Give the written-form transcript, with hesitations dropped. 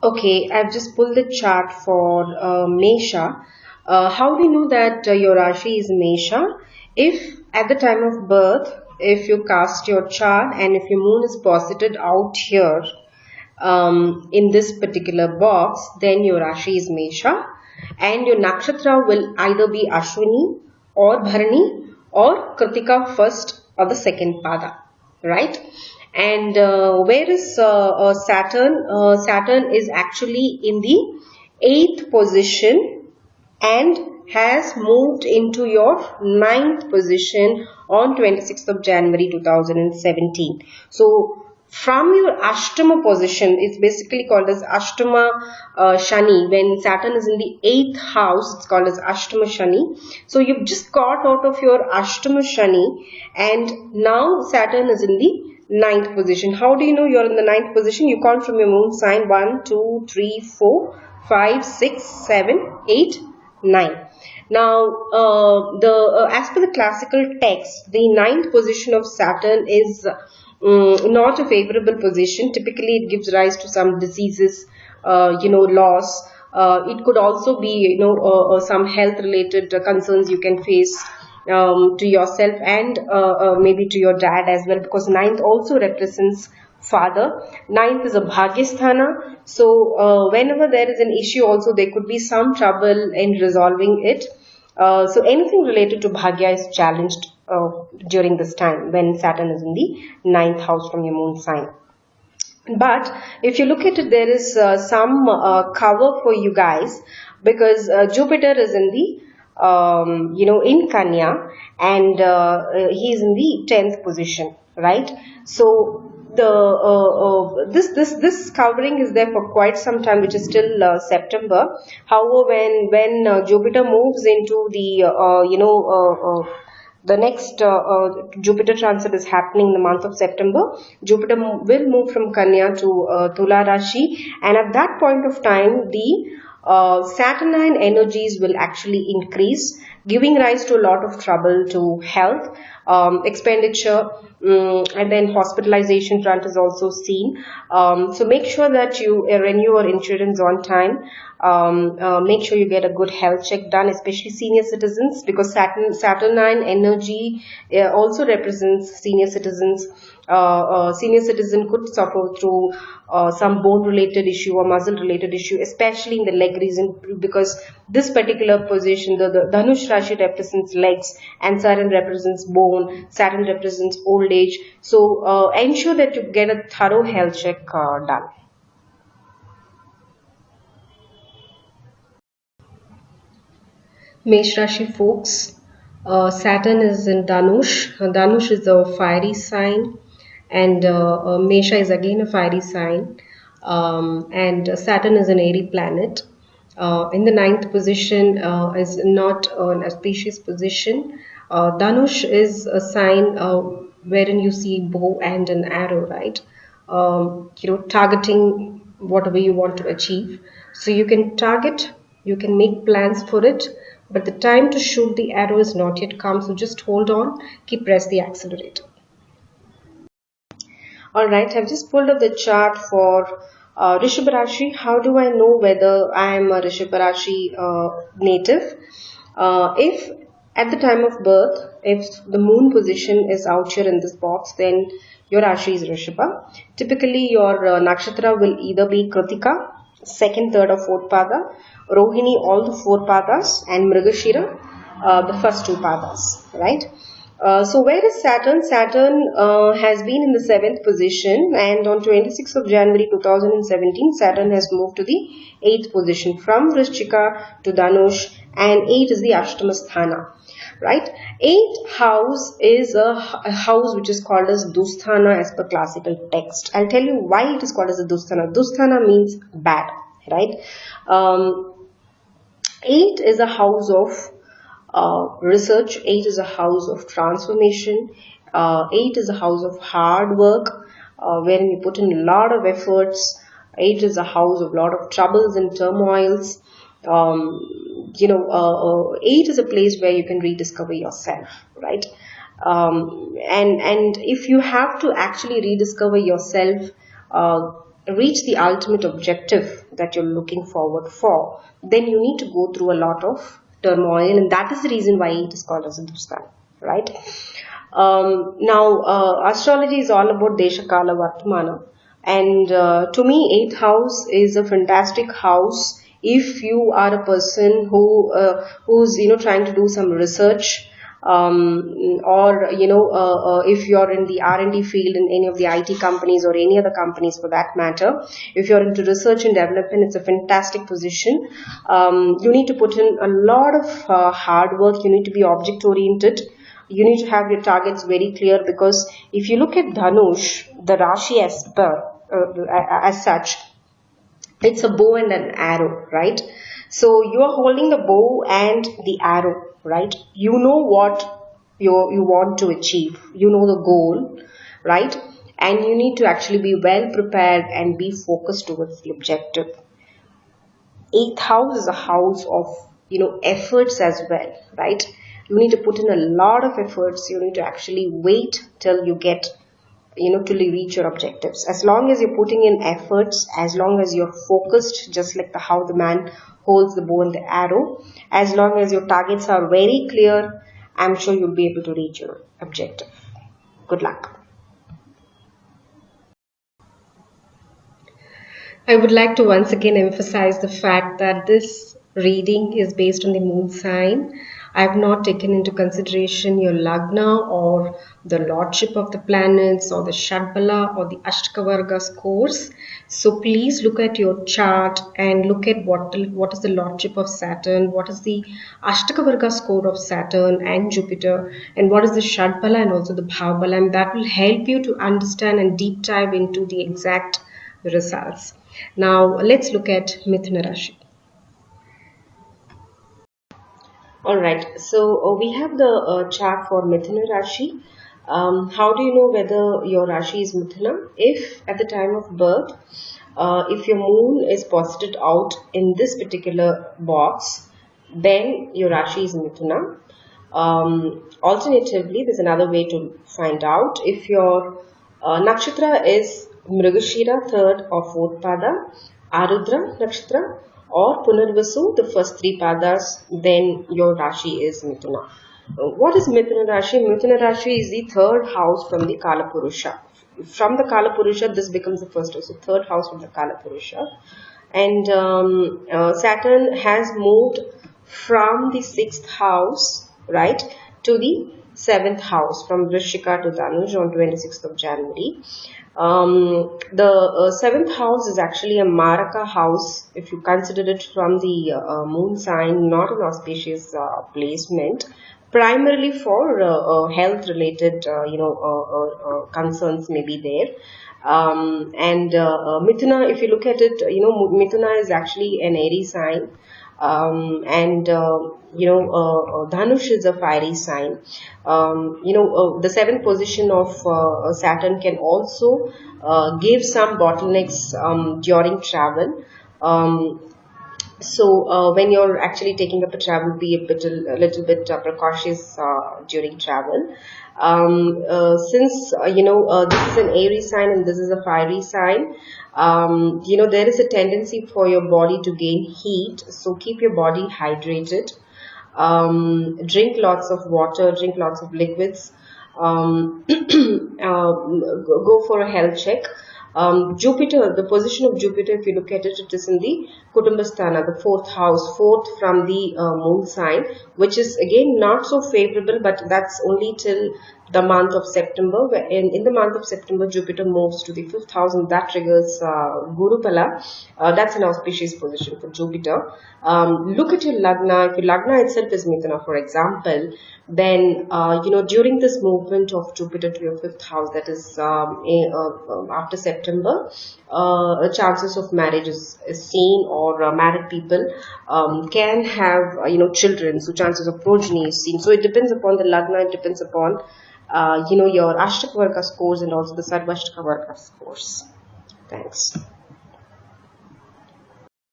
Okay, I've just pulled the chart for Mesha. How do you know that your Rashi is Mesha? If at the time of birth, if you cast your chart and if your moon is posited out here in this particular box, then your Rashi is Mesha. And your nakshatra will either be Ashwini or Bharani or Kritika first or the second pada, right? And where is Saturn? Saturn is actually in the eighth position and has moved into your ninth position on 26th of January 2017. So from your Ashtama position, it's basically called as Ashtama Shani. When Saturn is in the eighth house, it's called as Ashtama Shani. So you've just got out of your Ashtama Shani and now Saturn is in the ninth position. How do you know you're in the ninth position? You count from your moon sign 1, 2, 3, 4, 5, 6, 7, 8, 9. Now, as per the classical text, the ninth position of Saturn is not a favorable position. Typically, it gives rise to some diseases, loss. It could also be, some health-related concerns you can face to yourself and maybe to your dad as well, because ninth also represents father. Ninth is a bhagyasthana, so whenever there is an issue also there could be some trouble in resolving it. So anything related to bhagya is challenged during this time when Saturn is in the ninth house from your moon sign. But if you look at it, there is some cover for you guys, because Jupiter is in the in Kanya, and he is in the 10th position, right? So the this covering is there for quite some time, which is till September. However, when Jupiter moves into the next Jupiter transit is happening in the month of September. Jupiter will move from Kanya to Tula Rashi, and at that point of time, the Saturnine energies will actually increase, giving rise to a lot of trouble to health, expenditure, and then hospitalization front is also seen. So make sure that you renew your insurance on time. Make sure you get a good health check done, especially senior citizens, because Saturnine energy also represents senior citizens. Senior citizen could suffer through some bone related issue or muscle related issue, especially in the leg region, because this particular position, the Dhanush Rashi represents legs and Saturn represents bone, Saturn represents old age. So ensure that you get a thorough health check done. Mesh Rashi folks, Saturn is in Dhanush. Dhanush is a fiery sign, and Mesha is again a fiery sign. And Saturn is an airy planet. In the ninth position is not an auspicious position. Dhanush is a sign wherein you see bow and an arrow, right? Targeting whatever you want to achieve. So you can target, you can make plans for it, but the time to shoot the arrow is not yet come. So just hold on, press the accelerator. Alright, I've just pulled up the chart for Rishaba Rashi. How do I know whether I am a Rishaba Rashi native? If at the time of birth, if the moon position is out here in this box, then your Rashi is Rishaba. Typically, your nakshatra will either be Kritika, second, third, or fourth pada, Rohini, all the four padas, and Mrigashira, the first two padas, right? So where is Saturn? Saturn has been in the 7th position, and on 26th of January 2017, Saturn has moved to the 8th position from Vrishchika to Dhanush, and 8 is the Ashtama Sthana, right? 8th house is a house which is called as Dusthana as per classical text. I'll tell you why it is called as a Dusthana. Dusthana means bad, right? 8 is a house of research. 8 is a house of transformation. 8 is a house of hard work, wherein you put in a lot of efforts. 8 is a house of a lot of troubles and turmoils. 8 is a place where you can rediscover yourself, right? And if you have to actually rediscover yourself, reach the ultimate objective that you're looking forward for, then you need to go through a lot of turmoil, and that is the reason why it is called as a Hindustan, right? Now, astrology is all about Desha Kala Vartamana, and to me, 8th house is a fantastic house if you are a person who's trying to do some research, or if you're in the R&D field in any of the IT companies or any other companies for that matter, if you're into research and development, it's a fantastic position. You need to put in a lot of hard work. You need to be object oriented. You need to have your targets very clear, because if you look at Dhanush, the Rashi as such, it's a bow and an arrow, right? So you are holding the bow and the arrow, right? You know what you want to achieve. You know the goal, right? And you need to actually be well prepared and be focused towards the objective. 8th house is a house of efforts as well, right? You need to put in a lot of efforts. You need to actually wait till you get till you reach your objectives. As long as you're putting in efforts, as long as you're focused, just like how the man holds the bow and the arrow, as long as your targets are very clear, I'm sure you'll be able to reach your objective. Good luck. I would like to once again emphasize the fact that this reading is based on the moon sign. I have not taken into consideration your lagna or the lordship of the planets or the Shadbala or the Ashtakavarga scores. So please look at your chart and look at what is the lordship of Saturn, what is the Ashtakavarga score of Saturn and Jupiter, and what is the Shadbala and also the Bhavbala, and that will help you to understand and deep dive into the exact results. Now let's look at Mithuna Rashi. Alright, so we have the chart for Mithuna Rashi. How do you know whether your Rashi is Mithuna? If at the time of birth, if your moon is posited out in this particular box, then your Rashi is Mithuna. Alternatively, there's another way to find out. If your nakshatra is Mrigashira, 3rd or 4th pada, Arudra nakshatra, or Punarvasu, the first 3 padas, then your Rashi is Mithuna. What is Mithuna Rashi? Mithuna Rashi is the 3rd house from the Kala Purusha. From the Kala Purusha, this becomes the first house, so 3rd house from the Kala Purusha. And Saturn has moved from the 6th house, right, to the 7th house, from Vrishika to Dhanush on 26th of January. The 7th house is actually a Maraka house if you consider it from the moon sign, not an auspicious placement, primarily for health related concerns may be there. And Mithuna, if you look at it, Mithuna is actually an Aries sign. Dhanush is a fiery sign. The 7th position of Saturn can also give some bottlenecks during travel. So when you're actually taking up a travel, be a little bit precautious during travel. Since this is an Aries sign and this is a fiery sign, there is a tendency for your body to gain heat. So keep your body hydrated. Drink lots of water. Drink lots of liquids. Go for a health check. Jupiter, the position of Jupiter, if you look at it, it is in the Kutumbasthana, the 4th house, 4th from the moon sign, which is again not so favorable, but that's only till the month of September. In the month of September, Jupiter moves to the 5th house, and that triggers Gurupala. That's an auspicious position for Jupiter. Look at your Lagna. If your Lagna itself is Mithuna, for example, then during this movement of Jupiter to your 5th house, that is after September, chances of marriage is seen, or married people can have children, so chances of progeny is seen. So it depends upon the Lagna, it depends upon your Ashtakavarga scores and also the Sarvashtakavarga scores. Thanks.